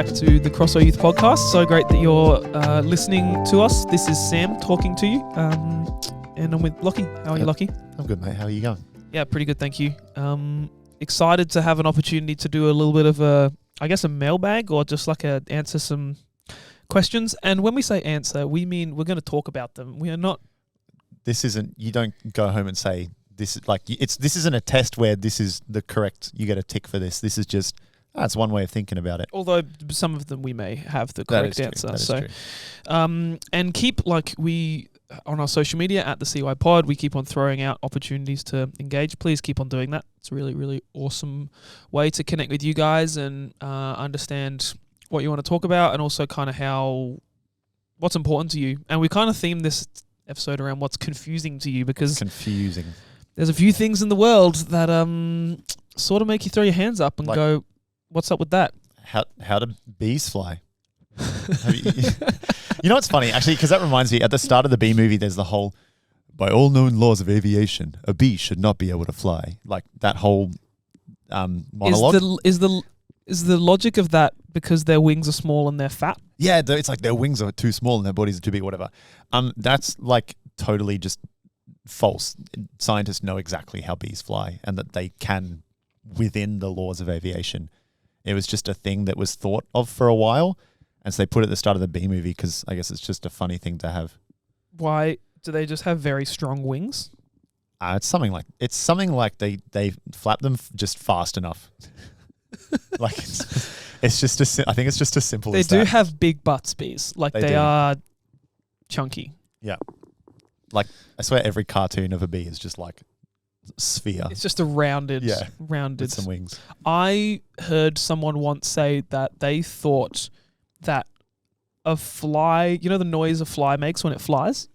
back to the Crossway Youth Podcast. So great that you're listening to us. This is Sam talking to you, and I'm with Lachie. How are you, Lachie? I'm good, mate. How are you going? Yeah, pretty good, thank you. Excited to have an opportunity to do a little bit of a mailbag, or just like answer some questions. And when we say answer, we mean we're going to talk about them. We are not. This isn't. You don't go home and say this is like it's. This isn't a test where this is the correct. You get a tick for this. This is just. That's one way of thinking about it. Although some of them we may have the correct answer. That is true. And keep we on our social media at the CY Pod. We keep on throwing out opportunities to engage. Please keep on doing that. It's a really, really awesome way to connect with you guys and understand what you want to talk about, and also kind of what's important to you. And we kind of themed this episode around what's confusing to you, because there's a few things in the world that sort of make you throw your hands up and go, what's up with that? How do bees fly? You know what's funny, actually, because that reminds me, at the start of the bee movie, there's the whole, by all known laws of aviation, a bee should not be able to fly. Like that whole monologue. Is the logic of that because their wings are small and they're fat? Yeah, it's like their wings are too small and their bodies are too big, whatever. That's like totally just false. Scientists know exactly how bees fly, and that they can within the laws of aviation. It was just a thing that was thought of for a while, and so they put it at the start of the bee movie because I guess it's just a funny thing to have. Why do they just have very strong wings? It's something like they flap them just fast enough. Like it's just I think it's just as simple as that. They do have big butts, bees. Like they are chunky. Yeah. Like I swear every cartoon of a bee is just like sphere. It's just a rounded with some wings. I heard someone once say that they thought that a fly, you know the noise a fly makes when it flies?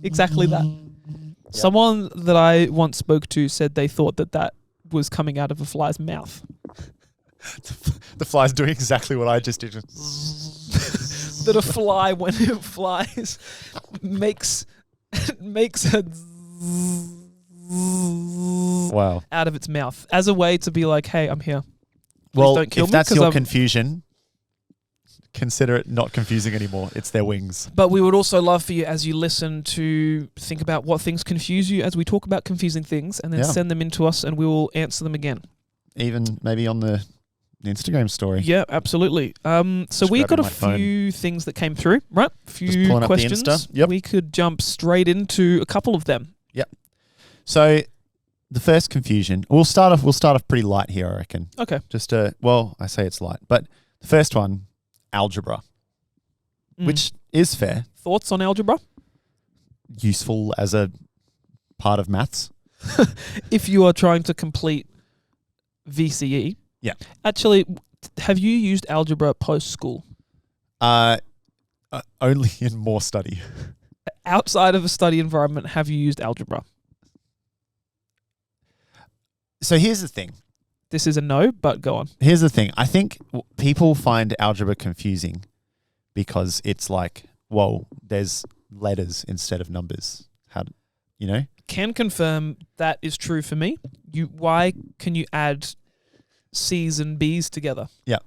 Exactly that. Yep. Someone that I once spoke to said they thought that was coming out of a fly's mouth. The fly's doing exactly what I just did. That a fly, when it flies, makes a wow out of its mouth as a way to be like, hey, I'm here. Please well, don't kill if me, that's your confusion, consider it not confusing anymore. It's their wings. But we would also love for you, as you listen, to think about what things confuse you as we talk about confusing things, and then send them in to us and we will answer them again. Even maybe on the Instagram story. Yeah, absolutely. So we got a few things that came through, right? A few questions. Yep. We could jump straight into a couple of them. Yep. So the first confusion, we'll start off pretty light here, I reckon. Okay. I say it's light, but the first one, algebra, which is fair. Thoughts on algebra? Useful as a part of maths. If you are trying to complete VCE. Yeah. Actually, have you used algebra post-school? Only in more study. Outside of a study environment, have you used algebra? So here's the thing. This is a no, but go on. Here's the thing. I think people find algebra confusing because it's like, whoa, there's letters instead of numbers. Can confirm that is true for me. Why can you add C's and B's together? Yeah.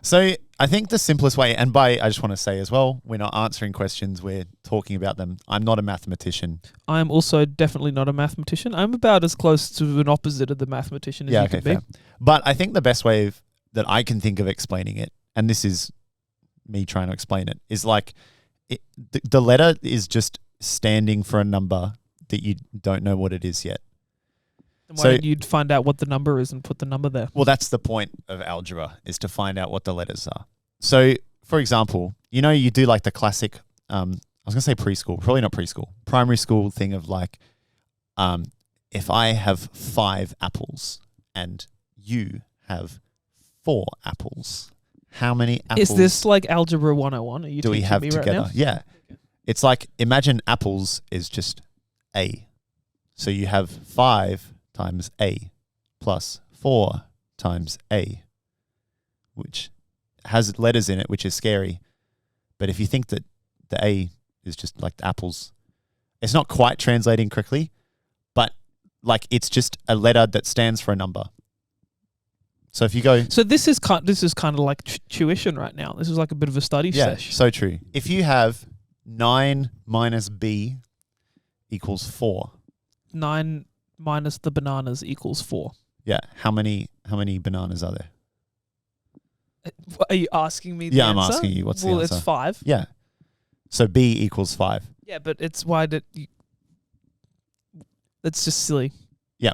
So I think the simplest way, I just want to say as well, we're not answering questions, we're talking about them. I'm not a mathematician. I'm also definitely not a mathematician. I'm about as close to an opposite of the mathematician as you can be. Fair. But I think the best way that I can think of explaining it, and this is me trying to explain it, is like the letter is just standing for a number that you don't know what it is yet. And why don't you find out what the number is and put the number there? Well, that's the point of algebra, is to find out what the letters are. So, for example, you do like the classic, I was going to say preschool, probably not preschool, primary school thing of like, if I have 5 apples and you have 4 apples, how many apples is this like Algebra 101? Are you do we have me together? Right now? Yeah. Okay. It's like, imagine apples is just A. So you have 5 times A plus 4 times A, which has letters in it, which is scary. But if you think that the A is just like the apples, it's not quite translating correctly, but like it's just a letter that stands for a number. So if you go, So this is kind of like tuition right now. This is like a bit of a study session. so true. If you have 9 minus b equals 4. 9 minus the bananas equals 4. Yeah. How many bananas are there? Are you asking me the Yeah, answer? I'm asking you. What's the Well, answer? it's 5. Yeah. So b equals 5. Yeah, but it's why did you... That's just silly. Yeah.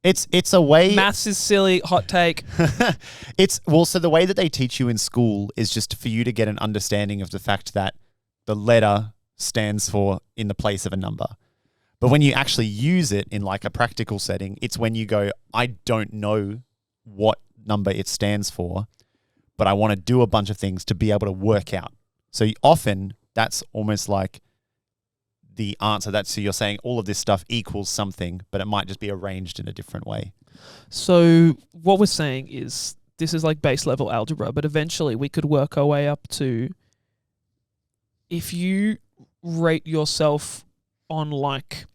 It's a way. Maths is silly. Hot take. So the way that they teach you in school is just for you to get an understanding of the fact that the letter stands for in the place of a number. But when you actually use it in like a practical setting, it's when you go, I don't know what number it stands for, but I want to do a bunch of things to be able to work out. So often that's almost like the answer. So you're saying all of this stuff equals something, but it might just be arranged in a different way. So what we're saying is this is like base level algebra, but eventually we could work our way up to, if you rate yourself on like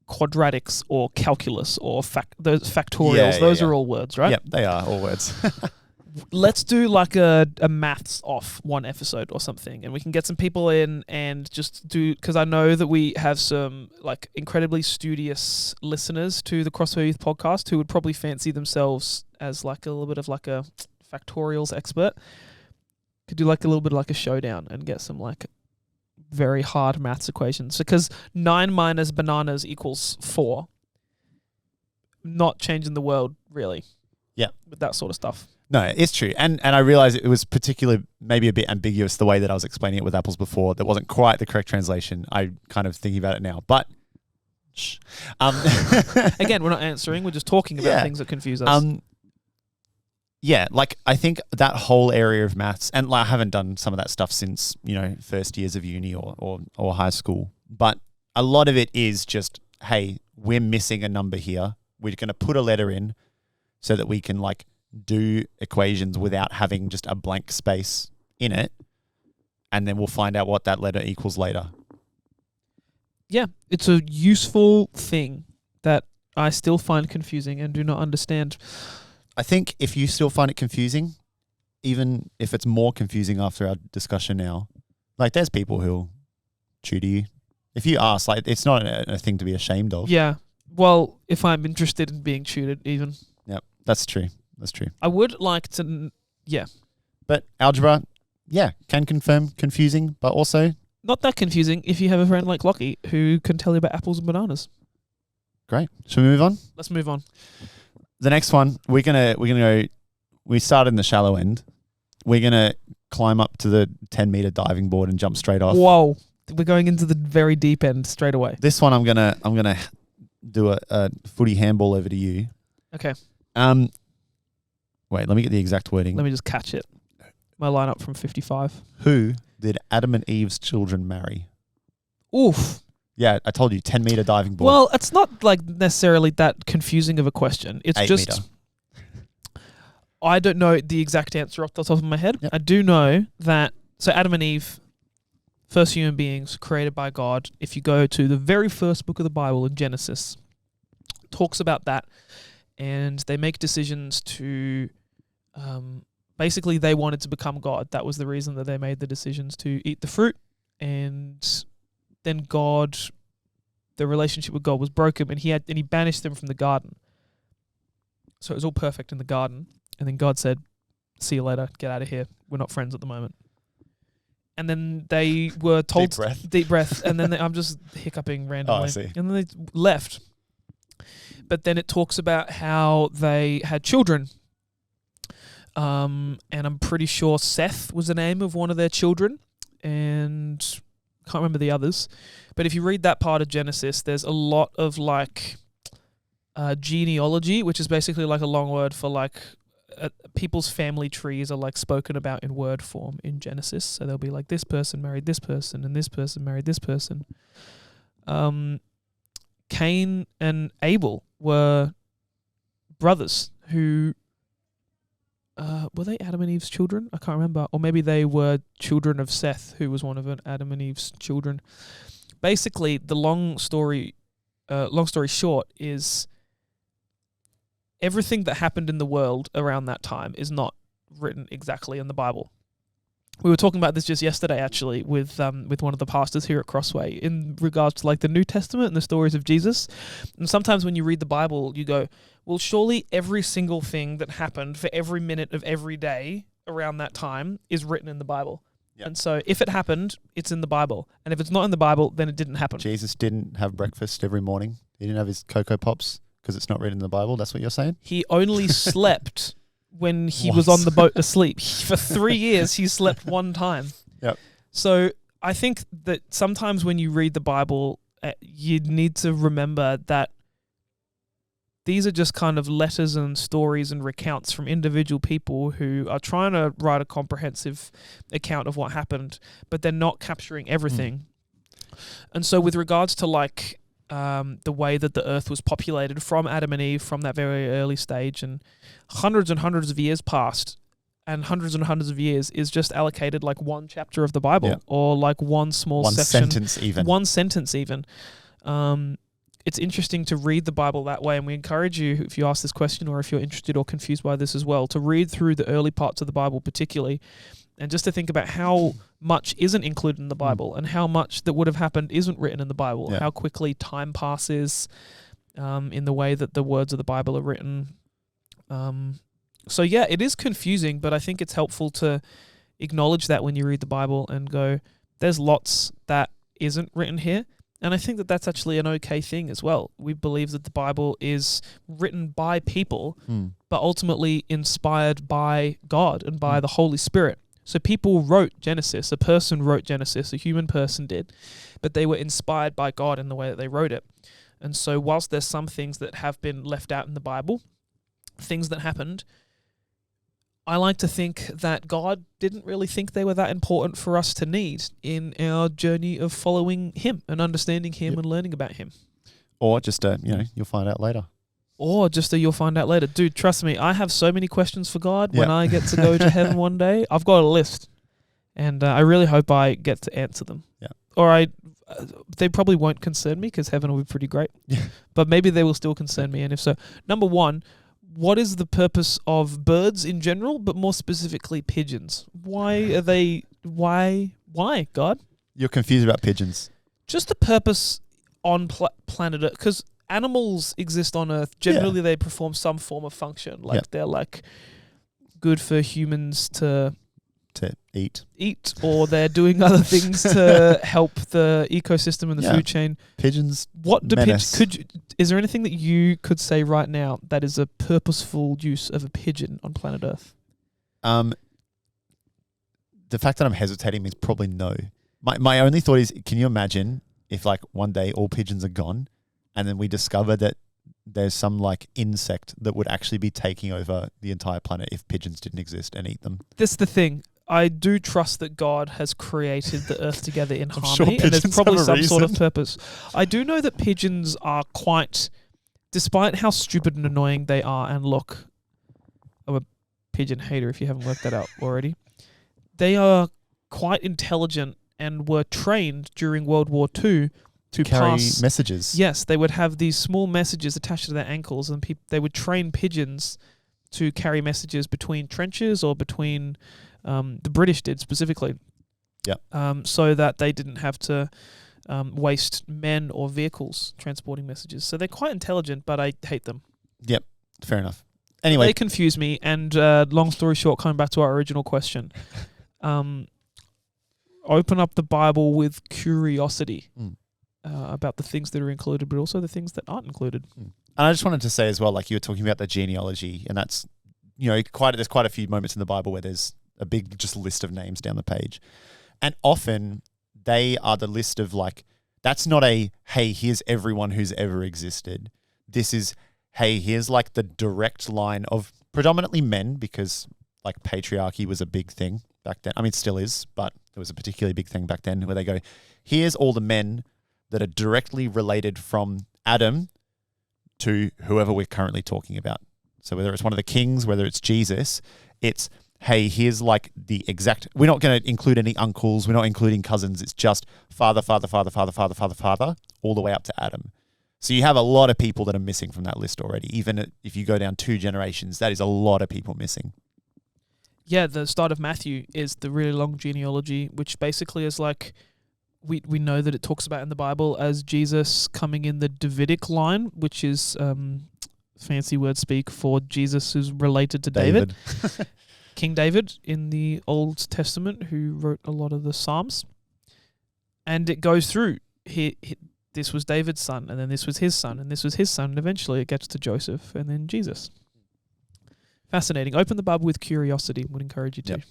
quadratics or calculus or those factorials, those are all words, right? Yep, they are all words. Let's do like a maths off one episode or something, and we can get some people in and just do, because I know that we have some like incredibly studious listeners to the Crossway Youth podcast who would probably fancy themselves as like a little bit of like a factorials expert. Could do like a little bit of like a showdown and get some like very hard maths equations. Because 9 minus bananas equals 4. Not changing the world really. Yeah. With that sort of stuff. No, it's true. And I realized it was particularly maybe a bit ambiguous the way that I was explaining it with apples before. That wasn't quite the correct translation. I kind of thinking about it now. But again, we're not answering, we're just talking about things that confuse us. Yeah, like I think that whole area of maths, and like, I haven't done some of that stuff since, first years of uni or high school. But a lot of it is just, hey, we're missing a number here. We're going to put a letter in so that we can like do equations without having just a blank space in it, and then we'll find out what that letter equals later. Yeah, it's a useful thing that I still find confusing and do not understand. I think if you still find it confusing, even if it's more confusing after our discussion now, like there's people who'll tutor you. If you ask, like it's not a thing to be ashamed of. Yeah, well, if I'm interested in being tutored even. Yep, that's true. That's true. I would like to, But algebra, can confirm confusing, but also not that confusing if you have a friend like Lachie who can tell you about apples and bananas. Great. Shall we move on? Let's move on. The next one, we're gonna go. We started in the shallow end. We're gonna climb up to the 10-meter diving board and jump straight off. Whoa, we're going into the very deep end straight away. This one, I'm gonna do a footy handball over to you. Okay. Wait, let me get the exact wording. Let me just catch it. My lineup from 55. Who did Adam and Eve's children marry? Oof. Yeah, I told you, 10-meter diving board. Well, it's not like necessarily that confusing of a question. It's 8 just meter. I don't know the exact answer off the top of my head. Yep. I do know that Adam and Eve, first human beings created by God. If you go to the very first book of the Bible in Genesis, talks about that, and they make decisions to basically they wanted to become God. That was the reason that they made the decisions to eat the fruit, and then the relationship with God was broken, and he banished them from the garden. So it was all perfect in the garden, and then God said, "See you later. Get out of here. We're not friends at the moment." And then they were told deep breath, and then I'm just hiccuping randomly. Oh, I see. And then they left. But then it talks about how they had children. And I'm pretty sure Seth was the name of one of their children, and can't remember the others. But if you read that part of Genesis, there's a lot of like genealogy, which is basically like a long word for like people's family trees are like spoken about in word form in Genesis. So they'll be like, this person married this person, and this person married this person. Cain and Abel were brothers who were they Adam and Eve's children? I can't remember. Or maybe they were children of Seth, who was one of Adam and Eve's children. Basically, the long story short is everything that happened in the world around that time is not written exactly in the Bible. We were talking about this just yesterday, actually, with one of the pastors here at Crossway in regards to like the New Testament and the stories of Jesus. And sometimes when you read the Bible, you go, well, surely every single thing that happened for every minute of every day around that time is written in the Bible. Yep. And so if it happened, it's in the Bible. And if it's not in the Bible, then it didn't happen. Jesus didn't have breakfast every morning. He didn't have his Cocoa Pops because it's not written in the Bible. That's what you're saying? He only slept when he was on the boat asleep. For 3 years, he slept one time. Yep. So I think that sometimes when you read the Bible, you need to remember that these are just kind of letters and stories and recounts from individual people who are trying to write a comprehensive account of what happened, but they're not capturing everything. And so with regards to like the way that the earth was populated from Adam and Eve from that very early stage, and hundreds of years passed, and hundreds of years is just allocated like one chapter of the Bible or like one small section. One sentence even. It's interesting to read the Bible that way, and we encourage you, if you ask this question or if you're interested or confused by this as well, to read through the early parts of the Bible particularly, and just to think about how much isn't included in the Bible and how much that would have happened isn't written in the Bible, how quickly time passes in the way that the words of the Bible are written. So yeah, it is confusing, but I think it's helpful to acknowledge that when you read the Bible and go, there's lots that isn't written here. And I think that that's actually an okay thing as well. We believe that the Bible is written by people, but ultimately inspired by God and by the Holy Spirit. So people wrote Genesis, a person wrote Genesis, a human person did, but they were inspired by God in the way that they wrote it. And so whilst there's some things that have been left out in the Bible, things that happened, I like to think that God didn't really think they were that important for us to need in our journey of following Him and understanding Him and learning about Him. Or just, you'll find out later. Or just you'll find out later. Dude, trust me, I have so many questions for God when I get to go to heaven one day. I've got a list, and I really hope I get to answer them. Yeah. Or they probably won't concern me because heaven will be pretty great. But maybe they will still concern me, and if so, number one, what is the purpose of birds in general, but more specifically pigeons? Why are they... Why, God? You're confused about pigeons. Just the purpose on planet Earth. Because animals exist on Earth. Generally, they perform some form of function. Like, they're, like, good for humans to eat, or they're doing other things to help the ecosystem and the food chain. Pigeons. What do is there anything that you could say right now that is a purposeful use of a pigeon on planet Earth? The fact that I'm hesitating means probably no. My only thought is, can you imagine if like one day all pigeons are gone, and then we discover that there's some like insect that would actually be taking over the entire planet if pigeons didn't exist and eat them? That's the thing. I do trust that God has created the earth together in harmony, and there's probably some sort of purpose. I do know that pigeons are quite, despite how stupid and annoying they are and look, I'm a pigeon hater if you haven't worked that out already, they are quite intelligent and were trained during World War II to carry pass messages. Yes, they would have these small messages attached to their ankles, and they would train pigeons to carry messages between trenches or between... the British did specifically. So that they didn't have to waste men or vehicles transporting messages. So they're quite intelligent, but I hate them. Yep, fair enough. Anyway. They confuse me, and long story short, coming back to our original question, open up the Bible with curiosity about the things that are included, but also the things that aren't included. And I just wanted to say as well, like you were talking about the genealogy, and that's, there's quite a few moments in the Bible where there's a big just list of names down the page. And often they are the list of like, that's not a, hey, here's everyone who's ever existed. This is, hey, here's like the direct line of predominantly men, because like patriarchy was a big thing back then. I mean, it still is, but it was a particularly big thing back then where they go, here's all the men that are directly related from Adam to whoever we're currently talking about. So whether it's one of the kings, whether it's Jesus, it's, hey, here's like the exact, we're not going to include any uncles, we're not including cousins, it's just father, all the way up to Adam. So you have a lot of people that are missing from that list already. Even if you go down 2 generations, that is a lot of people missing. Yeah, the start of Matthew is the really long genealogy, which basically is like, we know that it talks about in the Bible as Jesus coming in the Davidic line, which is fancy word speak for Jesus who's related to David. King David in the Old Testament, who wrote a lot of the Psalms. And it goes through. This was David's son, and then this was his son, and this was his son, and eventually it gets to Joseph, and then Jesus. Fascinating. Open the Bible with curiosity. Would encourage you to. Yep.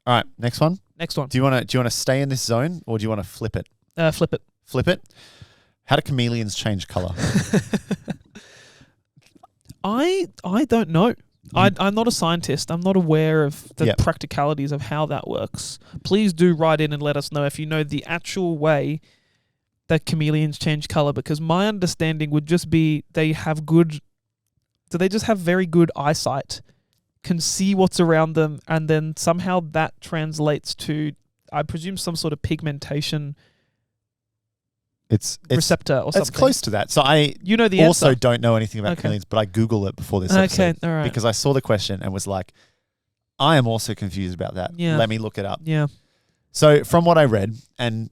All right, next one. Next one. Do you want to stay in this zone, or do you want to flip it? Flip it. Flip it. How do chameleons change color? I don't know. I'm not a scientist. I'm not aware of the practicalities of how that works. Please do write in and let us know if you know the actual way that chameleons change color, because my understanding would just be they just have very good eyesight, can see what's around them, and then somehow that translates to, I presume, some sort of pigmentation receptor or something. It's close to that. So I the also answer. don't know anything about chameleons, but I Googled it before this episode all right. because I saw the question and was like, I am also confused about that. Yeah. Let me look it up. Yeah. So from what I read, and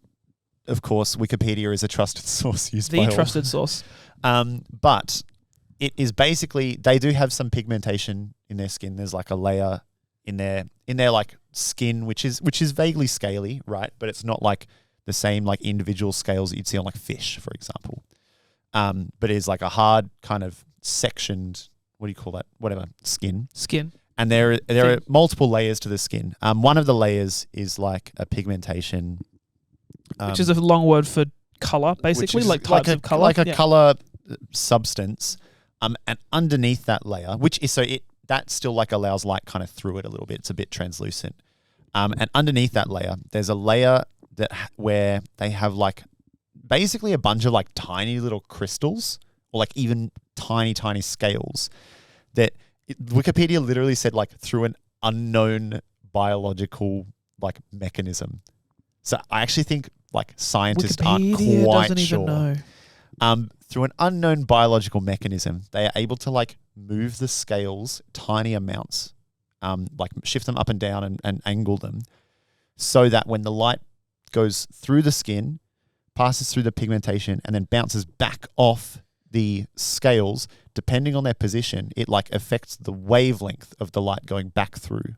of course, Wikipedia is a trusted source used by all. The trusted source. But it is basically, they do have some pigmentation in their skin. There's like a layer in their like skin, which is vaguely scaly, right? But it's not like the same like individual scales that you'd see on like fish, for example. But it is like a hard kind of sectioned, what do you call that? Whatever, skin. And there are multiple layers to the skin. One of the layers is like a pigmentation, which is a long word for color, basically, like types of color. Like a color substance. And underneath that layer, that still like allows light kind of through it a little bit. It's a bit translucent. And underneath that layer, there's a layer where they have like basically a bunch of like tiny little crystals, or like even tiny, tiny scales that Wikipedia literally said like through an unknown biological like mechanism. So I actually think like scientists aren't quite sure. Through an unknown biological mechanism, they are able to like move the scales tiny amounts, like shift them up and down and angle them, so that when the light goes through the skin, passes through the pigmentation, and then bounces back off the scales, depending on their position, it like affects the wavelength of the light going back through.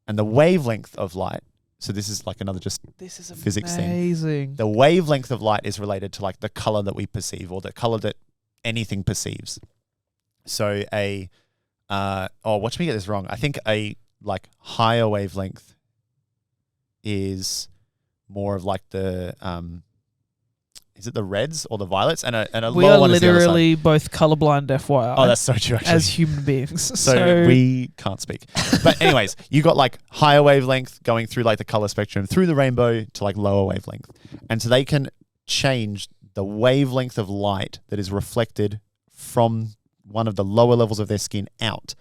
And the wavelength of light, so this is like another physics thing. The wavelength of light is related to like the color that we perceive, or the color that anything perceives. So watch me get this wrong. I think a like higher wavelength is more of like the is it the reds or the violets, and a we lower are one literally is the both colorblind, FYI. Oh, that's so true, actually. As human beings. So we can't speak. But anyways, you got like higher wavelength going through like the color spectrum through the rainbow to like lower wavelength. And so they can change the wavelength of light that is reflected from one of the lower levels of their skin out.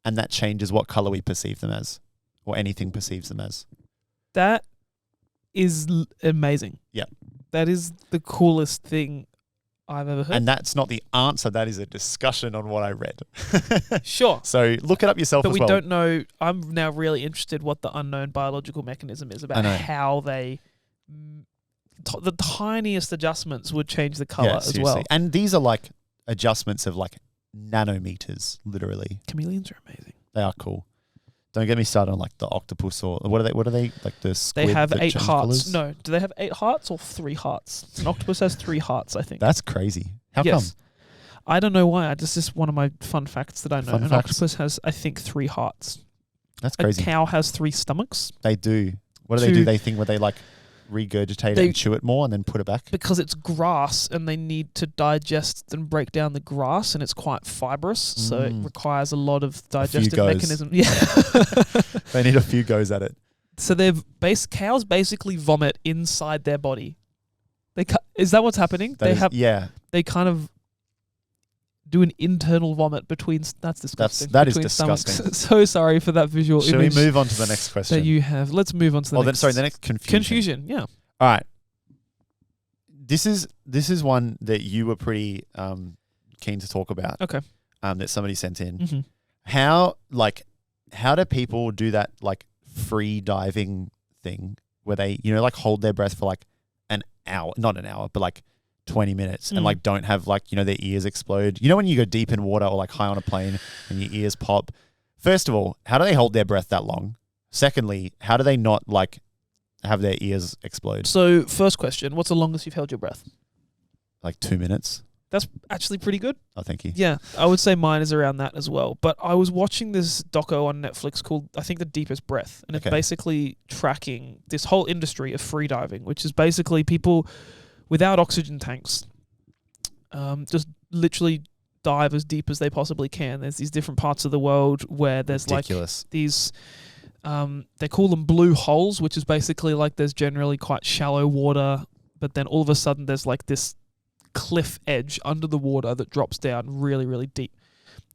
And that changes what color we perceive them as, or anything perceives them as. That is amazing. Yeah. That is the coolest thing I've ever heard. And that's not the answer. That is a discussion on what I read. Sure. So look it up yourself as well. But we don't know. I'm now really interested what the unknown biological mechanism is about how they... the tiniest adjustments would change the color as well. And these are like adjustments of like nanometers, literally. Chameleons are amazing. They are cool. Don't get me started on like the octopus, or what are they like the squid? They have 8 hearts. Colors? No, do they have 8 hearts or 3 hearts? An octopus has 3 hearts, I think. That's crazy. How come? I don't know why. This is one of my fun facts that I know. An octopus has, I think, 3 hearts. That's crazy. A cow has 3 stomachs. They do. What do they do? They think where they like regurgitate it and chew it more and then put it back? Because it's grass and they need to digest and break down the grass, and it's quite fibrous, so it requires a lot of digestive mechanism. Yeah. They need a few goes at it. So cows basically vomit inside their body. Is that what's happening? They kind of do an internal vomit between. That's disgusting. That is disgusting. So sorry for that visual image. Should we move on to the next question? That you have. Let's move on to the next. The next confusion. Confusion, yeah. All right. this is one that you were pretty keen to talk about. Okay. That somebody sent in. Mm-hmm. How do people do that like free diving thing where they, like hold their breath for like an hour, not an hour, but like 20 minutes and like don't have like, their ears explode. When you go deep in water or like high on a plane and your ears pop. First of all, how do they hold their breath that long? Secondly, how do they not like have their ears explode? So first question, what's the longest you've held your breath? Like 2 minutes. That's actually pretty good. Oh, thank you. Yeah, I would say mine is around that as well. But I was watching this doco on Netflix called, I think, The Deepest Breath. And it's basically tracking this whole industry of free diving, which is basically people without oxygen tanks just literally dive as deep as they possibly can. There's these different parts of the world where there's Ridiculous. like these... they call them blue holes, which is basically like there's generally quite shallow water, but then all of a sudden there's like this cliff edge under the water that drops down really, really deep.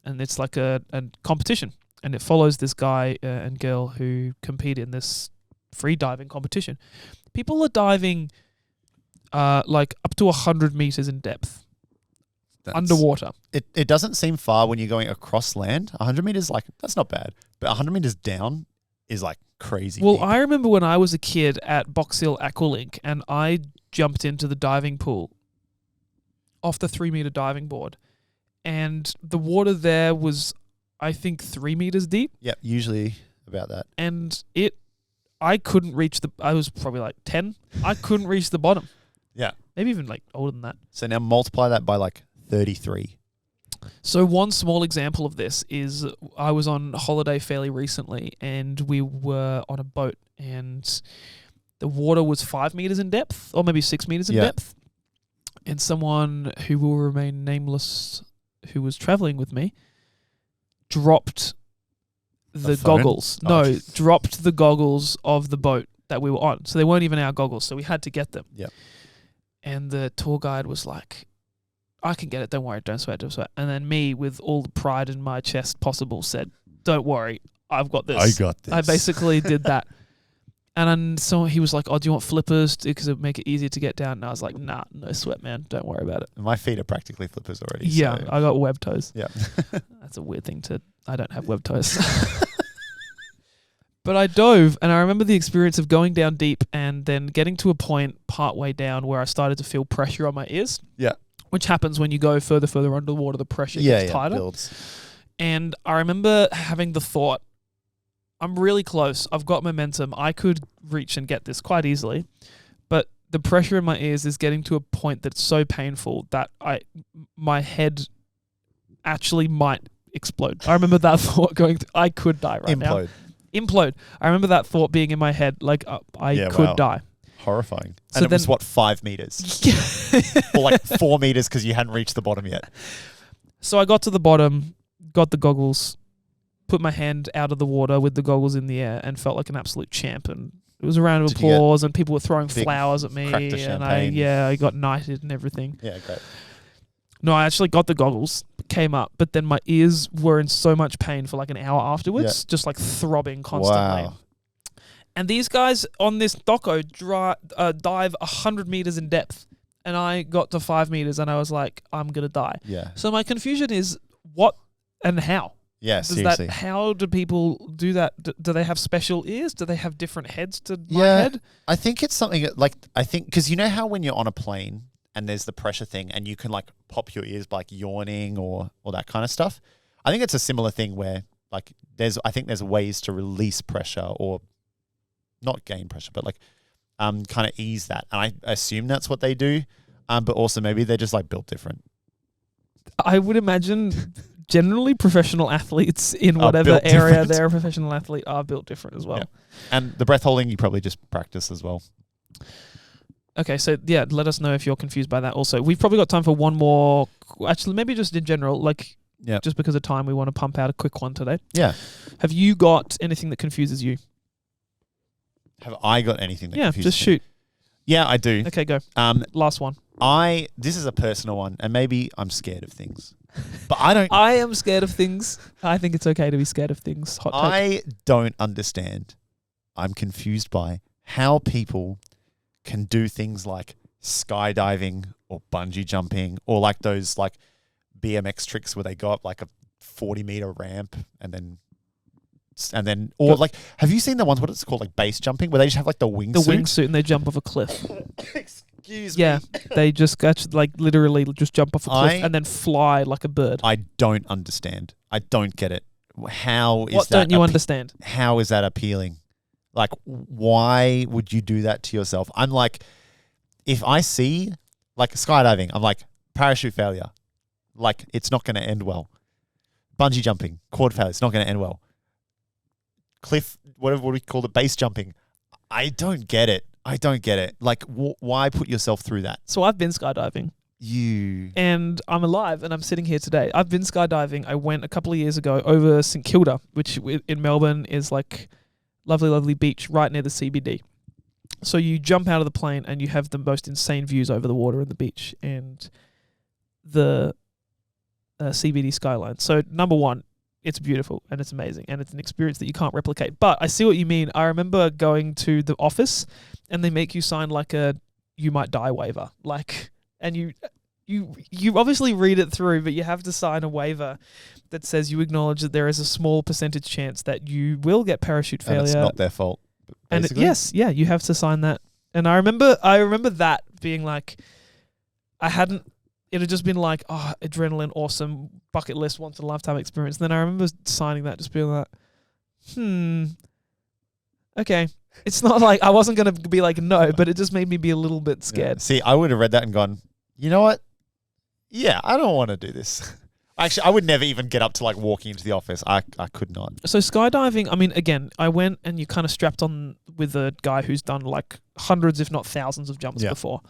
And it's like a competition. And it follows this guy and girl who compete in this free diving competition. People are diving like up to 100 meters in depth. Underwater. It doesn't seem far when you're going across land. 100 meters, like, that's not bad. But 100 meters down is like crazy. Well, deep. I remember when I was a kid at Box Hill Aqualink and I jumped into the diving pool off the 3-meter diving board. And the water there was, I think, 3 meters deep. Yeah, usually about that. And I couldn't reach I was probably like 10. I couldn't reach the bottom. Yeah. Maybe even like older than that. So now multiply that by like 33. So one small example of this is I was on holiday fairly recently and we were on a boat and the water was 5 meters in depth or maybe 6 meters in depth. And someone who will remain nameless who was traveling with me dropped the goggles. Oh. No, dropped the goggles of the boat that we were on. So they weren't even our goggles, so we had to get them. Yep. And the tour guide was like, I can get it, don't worry, don't sweat, don't sweat. And then me, with all the pride in my chest possible, said, don't worry, I've got this. I got this. I basically did that. And then so he was like, oh, do you want flippers? Because it would make it easier to get down. And I was like, nah, no sweat, man. Don't worry about it. My feet are practically flippers already. Yeah, so. I got web toes. Yeah. That's a weird thing I don't have web toes. But I dove, and I remember the experience of going down deep and then getting to a point partway down where I started to feel pressure on my ears. Yeah. Which happens when you go further underwater, the pressure gets tighter. Builds. And I remember having the thought, I'm really close. I've got momentum. I could reach and get this quite easily. But the pressure in my ears is getting to a point that's so painful that my head actually might explode. I remember that thought going through, I could die right now. Implode. I remember that thought being in my head, like I could die. Horrifying. So and it was what, 5 meters? Or like 4 meters because you hadn't reached the bottom yet. So I got to the bottom, got the goggles, put my hand out of the water with the goggles in the air and felt like an absolute champ. And it was a round of applause and people were throwing flowers at me. And I got knighted and everything. Yeah, great. No, I actually got the goggles, came up, but then my ears were in so much pain for like an hour afterwards, just like throbbing constantly. Wow. And these guys on this doco dive 100 meters in depth. And I got to 5 meters and I was like, I'm going to die. Yeah. So my confusion is what and how? Yeah, seriously. How do people do that? Do they have special ears? Do they have different heads to my head? I think it's something because you know how when you're on a plane and there's the pressure thing and you can like pop your ears by like yawning or that kind of stuff. I think it's a similar thing where like I think there's ways to release pressure or not gain pressure, but like kind of ease that. And I assume that's what they do. But also maybe they're just like built different. I would imagine generally professional athletes in whatever area they're a professional athlete are built different as well. Yeah. And the breath holding you probably just practice as well. Okay, so yeah, let us know if you're confused by that also. We've probably got time for one more. Actually, maybe just in general, like just because of time, we want to pump out a quick one today. Yeah. Have you got anything that confuses you? Have I got anything that confuses just shoot. Yeah, I do. Okay, go. Last one. This is a personal one, and maybe I'm scared of things. But I don't... I am scared of things. I think it's okay to be scared of things. Hot take. I don't understand. I'm confused by how people can do things like skydiving or bungee jumping or like those like BMX tricks where they go up like a 40-meter ramp and then or like, have you seen the ones, what it's called, like base jumping, where they just have like the wingsuit? The wingsuit and they jump off a cliff. Excuse Yeah, me. they just like literally just jump off a cliff and then fly like a bird. I don't understand. I don't get it. How is What that? don't you understand? How is that appealing? Like, why would you do that to yourself? I'm like, if I see like skydiving, I'm like, parachute failure. Like, it's not going to end well. Bungee jumping, quad failure, it's not going to end well. Cliff, whatever we call it, base jumping. I don't get it. Like, why put yourself through that? So I've been skydiving. And I'm alive and I'm sitting here today. I've been skydiving. I went a couple of years ago over St Kilda, which in Melbourne is like lovely, lovely beach right near the CBD. So you jump out of the plane and you have the most insane views over the water and the beach and the CBD skyline. So number one, it's beautiful and it's amazing and it's an experience that you can't replicate. But I see what you mean. I remember going to the office and they make you sign like a you might die waiver. Like, and you obviously read it through, but you have to sign a waiver that says you acknowledge that there is a small percentage chance that you will get parachute failure. And it's not their fault. And you have to sign that. And I remember that being like, it had just been like, oh, adrenaline, awesome, bucket list, once in a lifetime experience. And then I remember signing that, just being like, okay. It's not like I wasn't going to be like, no, but it just made me be a little bit scared. Yeah. See, I would have read that and gone, you know what? Yeah, I don't want to do this. Actually, I would never even get up to like walking into the office. I could not. So skydiving, I mean, again, I went and you kind of strapped on with a guy who's done like hundreds, if not thousands of jumps before.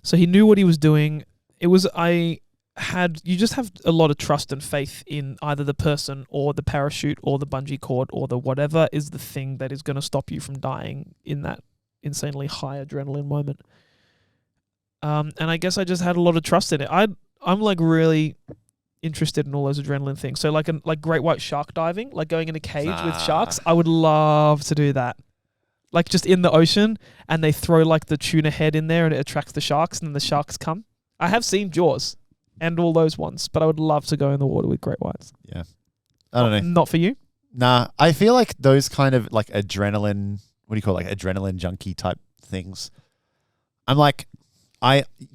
So he knew what he was doing. You just have a lot of trust and faith in either the person or the parachute or the bungee cord or the whatever is the thing that is going to stop you from dying in that insanely high adrenaline moment. And I guess I just had a lot of trust in it. I'm like really interested in all those adrenaline things. So like great white shark diving, like going in a cage with sharks, I would love to do that. Like just in the ocean and they throw like the tuna head in there and it attracts the sharks and then the sharks come. I have seen Jaws and all those ones, but I would love to go in the water with great whites. Yeah. I don't know. Not for you? Nah, I feel like those kind of like adrenaline, what do you call it? Like adrenaline junkie type things. I'm like,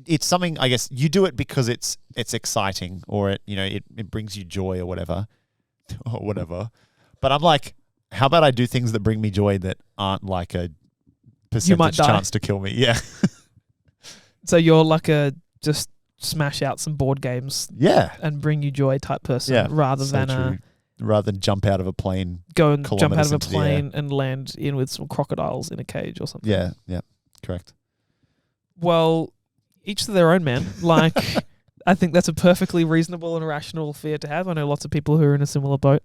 it's something, I guess you do it because it's exciting or it brings you joy or whatever. But I'm like, how about I do things that bring me joy that aren't like a percentage chance to kill me? Yeah. So you're like a just smash out some board games and bring you joy type person rather than jump out of a plane. Go and jump out of a plane and land in with some crocodiles in a cage or something. Yeah, correct. Well, each to their own, man. Like, I think that's a perfectly reasonable and rational fear to have. I know lots of people who are in a similar boat.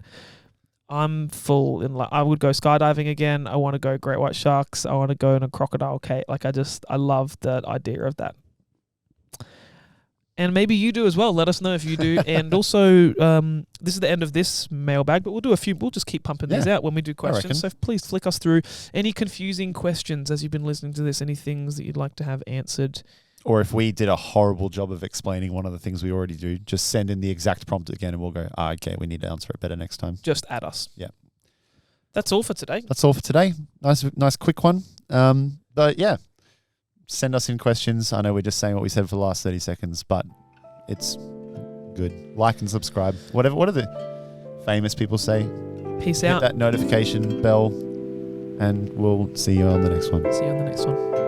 I'm full in I would go skydiving again. I want to go great white sharks. I want to go in a crocodile cage. Like, I love the idea of that. And maybe you do as well. Let us know if you do. And also, this is the end of this mailbag, but we'll do a few. We'll just keep pumping these out when we do questions. So please flick us through any confusing questions as you've been listening to this, any things that you'd like to have answered. Or if we did a horrible job of explaining one of the things we already do, just send in the exact prompt again and we'll go, okay, we need to answer it better next time. Just add us. Yeah. That's all for today. Nice quick one. But yeah. Send us in questions. I know we're just saying what we said for the last 30 seconds, but it's good. Like and subscribe. What do the famous people say? Peace Hit out. That notification bell, and we'll see you on the next one. See you on the next one.